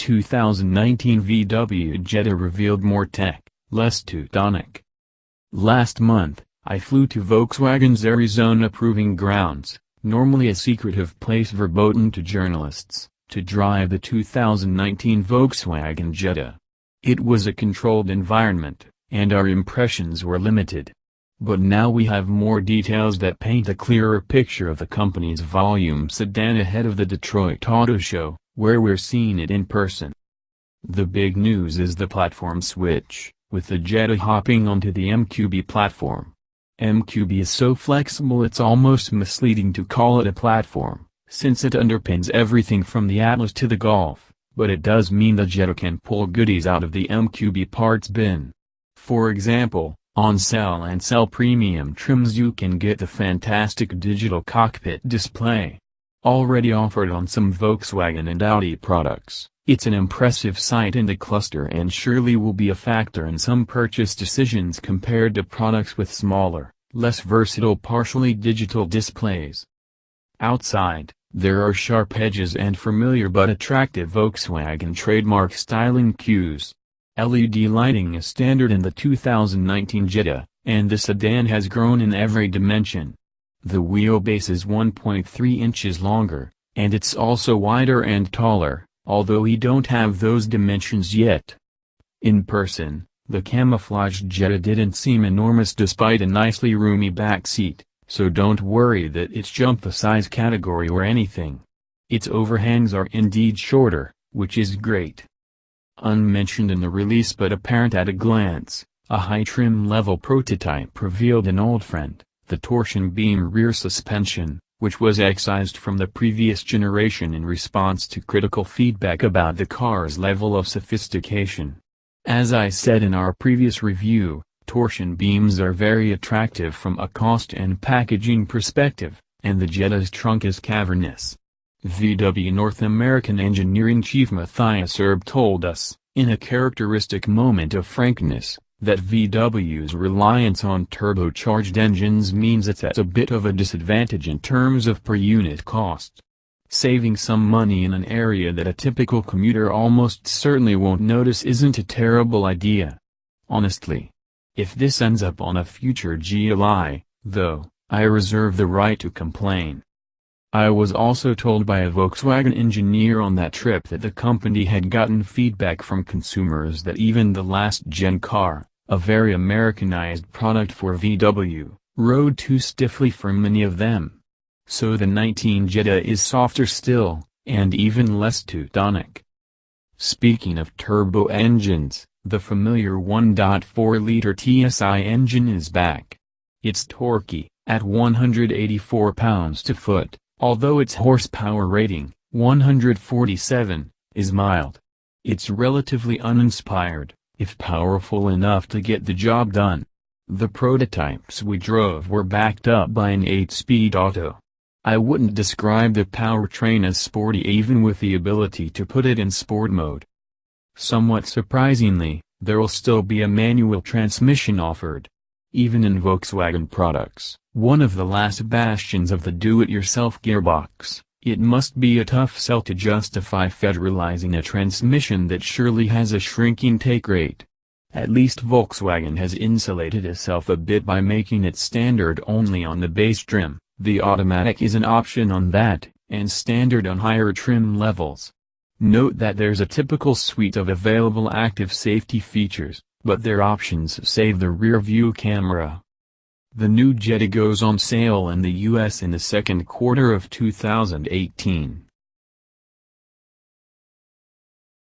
2019 VW Jetta revealed more tech, less Teutonic. Last month, I flew to Volkswagen's Arizona proving grounds, normally a secretive place verboten to journalists, to drive the 2019 Volkswagen Jetta. It was a controlled environment, and our impressions were limited. But now we have more details that paint a clearer picture of the company's volume sedan ahead of the Detroit Auto Show, where we're seeing it in person. The big news is the platform switch, with the Jetta hopping onto the MQB platform. MQB is so flexible it's almost misleading to call it a platform, since it underpins everything from the Atlas to the Golf, but it does mean the Jetta can pull goodies out of the MQB parts bin. For example, on SEL and SEL Premium trims you can get the fantastic Digital Cockpit display. Already offered on some Volkswagen and Audi products, it's an impressive sight in the cluster and surely will be a factor in some purchase decisions compared to products with smaller, less versatile partially digital displays. Outside, there are sharp edges and familiar but attractive Volkswagen trademark styling cues. LED lighting is standard in the 2019 Jetta, and the sedan has grown in every dimension. The wheelbase is 1.3 inches longer, and it's also wider and taller, although we don't have those dimensions yet. In person, the camouflaged Jetta didn't seem enormous despite a nicely roomy back seat, so don't worry that it's jumped the size category or anything. Its overhangs are indeed shorter, which is great. Unmentioned in the release but apparent at a glance, a high trim level prototype revealed an old friend, the torsion beam rear suspension, which was excised from the previous generation in response to critical feedback about the car's level of sophistication. As I said in our previous review, torsion beams are very attractive from a cost and packaging perspective, and the Jetta's trunk is cavernous. VW North American engineering chief Matthias Erb told us, in a characteristic moment of frankness, that VW's reliance on turbocharged engines means it's at a bit of a disadvantage in terms of per unit cost. Saving some money in an area that a typical commuter almost certainly won't notice isn't a terrible idea. Honestly. If this ends up on a future GLI, though, I reserve the right to complain. I was also told by a Volkswagen engineer on that trip that the company had gotten feedback from consumers that even the last-gen car, a very Americanized product for VW, rode too stiffly for many of them. So the 19 Jetta is softer still, and even less Teutonic. Speaking of turbo engines, the familiar 1.4-liter TSI engine is back. It's torquey, at 184 pounds-to-foot. Although its horsepower rating, 147, is mild. It's relatively uninspired, if powerful enough to get the job done. The prototypes we drove were backed up by an 8-speed auto. I wouldn't describe the powertrain as sporty even with the ability to put it in sport mode. Somewhat surprisingly, there'll still be a manual transmission offered. Even in Volkswagen products, one of the last bastions of the do-it-yourself gearbox, it must be a tough sell to justify federalizing a transmission that surely has a shrinking take rate. At least Volkswagen has insulated itself a bit by making it standard only on the base trim. The automatic is an option on that, and standard on higher trim levels. Note that there's a typical suite of available active safety features, but their options save the rear-view camera. The new Jetta goes on sale in the US in the second quarter of 2018.